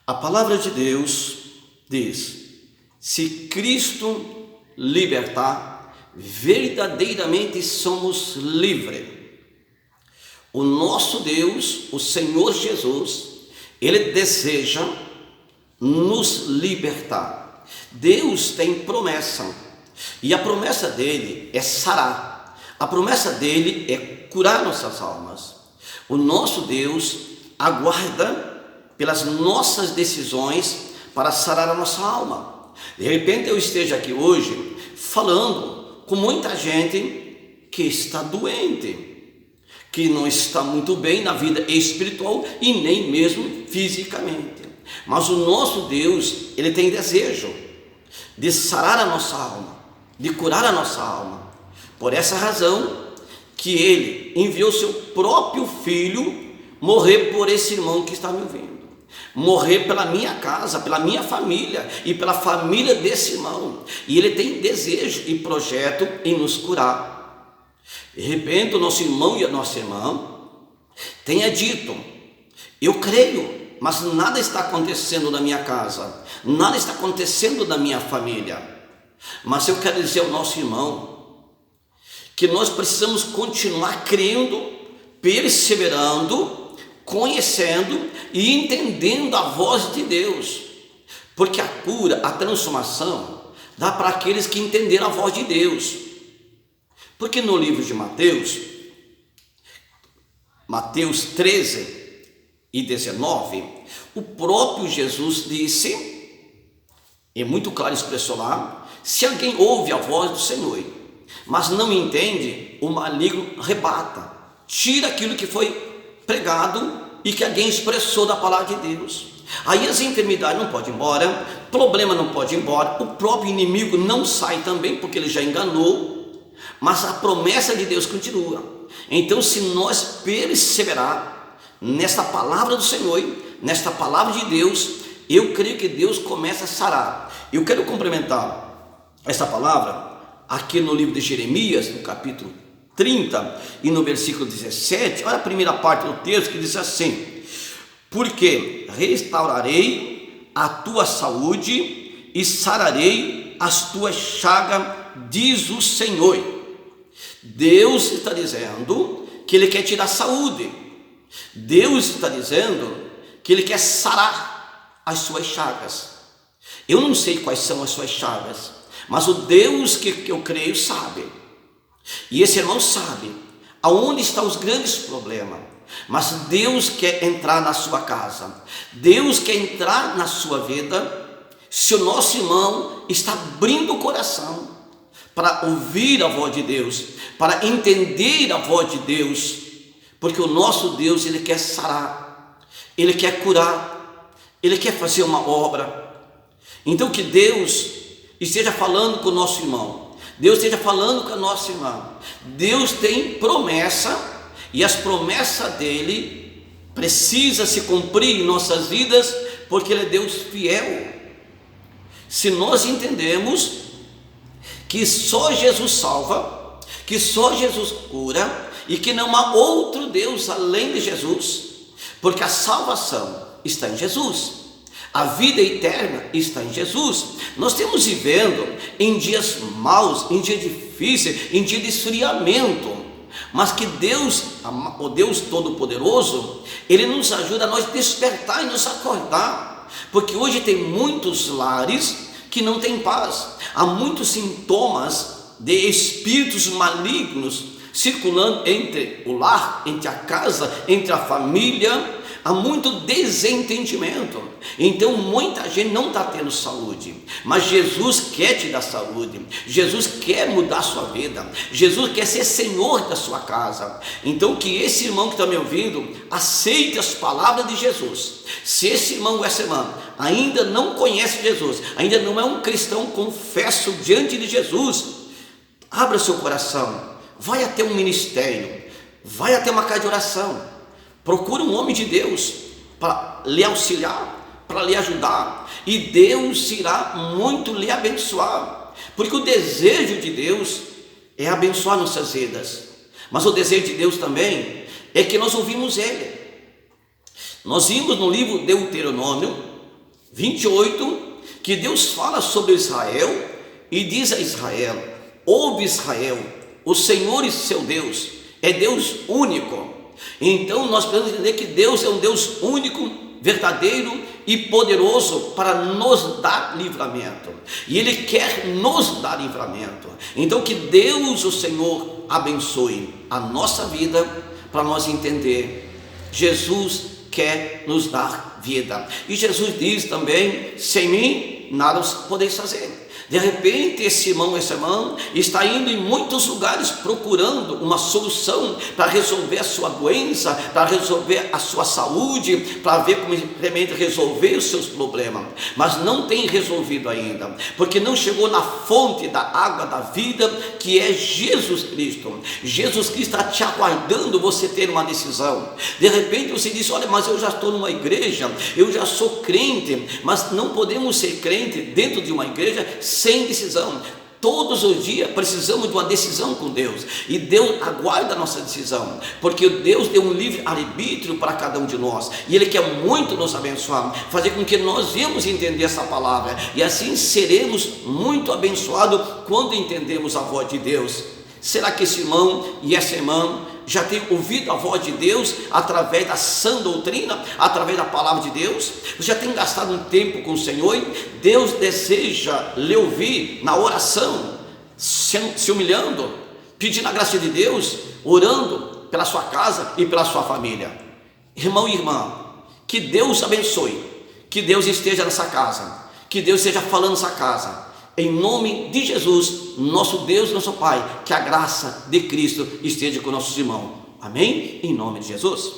A palavra de Deus diz: se Cristo libertar, verdadeiramente somos livres. O nosso Deus, o Senhor Jesus, Ele deseja nos libertar. Deus tem promessa, e a promessa dele é sarar. A promessa dele é curar nossas almas. O nosso Deus aguarda pelas nossas decisões para sarar a nossa alma. De repente eu esteja aqui hoje falando com muita gente que está doente, que não está muito bem na vida espiritual e nem mesmo fisicamente. Mas o nosso Deus, Ele tem desejo de sarar a nossa alma, de curar a nossa alma. Por essa razão que Ele enviou seu próprio Filho morrer por esse irmão que está me ouvindo, morrer pela minha casa, pela minha família e pela família desse irmão. E Ele tem desejo e projeto em nos curar. De repente o nosso irmão e a nossa irmã tenha dito: eu creio, mas nada está acontecendo na minha casa, nada está acontecendo na minha família. Mas eu quero dizer ao nosso irmão que nós precisamos continuar crendo, perseverando, conhecendo e entendendo a voz de Deus, porque a cura, a transformação dá para aqueles que entenderam a voz de Deus. Porque no livro de Mateus 13 e 19, o próprio Jesus disse, é muito claro, expressou lá: se alguém ouve a voz do Senhor, mas não entende, o maligno rebata, tira aquilo que foi pregado e que alguém expressou da palavra de Deus. Aí as enfermidades não podem ir embora, problema não pode ir embora, o próprio inimigo não sai também, porque ele já enganou, mas a promessa de Deus continua. Então, se nós perseverar nesta palavra do Senhor, nesta palavra de Deus, eu creio que Deus começa a sarar. Eu quero complementar essa palavra aqui no livro de Jeremias, no capítulo 30 e no versículo 17, olha a primeira parte do texto que diz assim: porque restaurarei a tua saúde e sararei as tuas chagas, diz o Senhor. Deus está dizendo que Ele quer tirar saúde. Deus está dizendo que Ele quer sarar as suas chagas. Eu não sei quais são as suas chagas, mas o Deus que eu creio sabe. E esse irmão sabe aonde estão os grandes problemas. Mas Deus quer entrar na sua casa, Deus quer entrar na sua vida, se o nosso irmão está abrindo o coração para ouvir a voz de Deus, para entender a voz de Deus, porque o nosso Deus, Ele quer sarar, Ele quer curar, Ele quer fazer uma obra. Então que Deus esteja falando com o nosso irmão, Deus esteja falando com a nossa irmã. Deus tem promessa, e as promessas dele precisam se cumprir em nossas vidas, porque Ele é Deus fiel. Se nós entendemos que só Jesus salva, que só Jesus cura, e que não há outro Deus além de Jesus, porque a salvação está em Jesus, a vida eterna está em Jesus. Nós estamos vivendo em dias maus, em dias difíceis, em dias de esfriamento, mas que Deus, o Deus Todo-Poderoso, Ele nos ajuda a nós despertar e nos acordar, porque hoje tem muitos lares que não têm paz, há muitos sintomas de espíritos malignos circulando entre o lar, entre a casa, entre a família. Há muito desentendimento, então muita gente não está tendo saúde, mas Jesus quer te dar saúde, Jesus quer mudar a sua vida, Jesus quer ser Senhor da sua casa. Então que esse irmão que está me ouvindo aceite as palavras de Jesus. Se esse irmão ou essa irmã ainda não conhece Jesus, ainda não é um cristão confesso diante de Jesus, abra seu coração, vai até um ministério, vai até uma casa de oração, procura um homem de Deus para lhe auxiliar, para lhe ajudar, e Deus irá muito lhe abençoar, porque o desejo de Deus é abençoar nossas vidas, mas o desejo de Deus também é que nós ouvimos Ele. Nós vimos no livro Deuteronômio, 28, que Deus fala sobre Israel e diz a Israel: ouve Israel, o Senhor seu Deus é Deus único. Então nós podemos entender que Deus é um Deus único, verdadeiro e poderoso para nos dar livramento, e Ele quer nos dar livramento. Então que Deus, o Senhor, abençoe a nossa vida, para nós entender, Jesus quer nos dar vida, e Jesus diz também: sem mim nada podeis fazer. De repente esse irmão, essa irmã está indo em muitos lugares procurando uma solução para resolver a sua doença, para resolver a sua saúde, para ver como realmente resolver os seus problemas, mas não tem resolvido ainda, porque não chegou na fonte da água da vida, que é Jesus Cristo. Jesus Cristo está te aguardando você ter uma decisão. De repente você diz: olha, mas eu já estou numa igreja, eu já sou crente, mas não podemos ser crente dentro de uma igreja sem decisão. Todos os dias precisamos de uma decisão com Deus, e Deus aguarda a nossa decisão, porque Deus deu um livre arbítrio para cada um de nós, e Ele quer muito nos abençoar, fazer com que nós venhamos entender essa palavra, e assim seremos muito abençoados quando entendemos a voz de Deus. Será que esse irmão e essa irmã já tem ouvido a voz de Deus através da sã doutrina, através da palavra de Deus? Você já tem gastado um tempo com o Senhor? Deus deseja lhe ouvir na oração, se humilhando, pedindo a graça de Deus, orando pela sua casa e pela sua família. Irmão e irmã, que Deus abençoe, que Deus esteja nessa casa, que Deus esteja falando nessa casa. Em nome de Jesus, nosso Deus, nosso Pai, que a graça de Cristo esteja com nossos irmãos. Amém? Em nome de Jesus.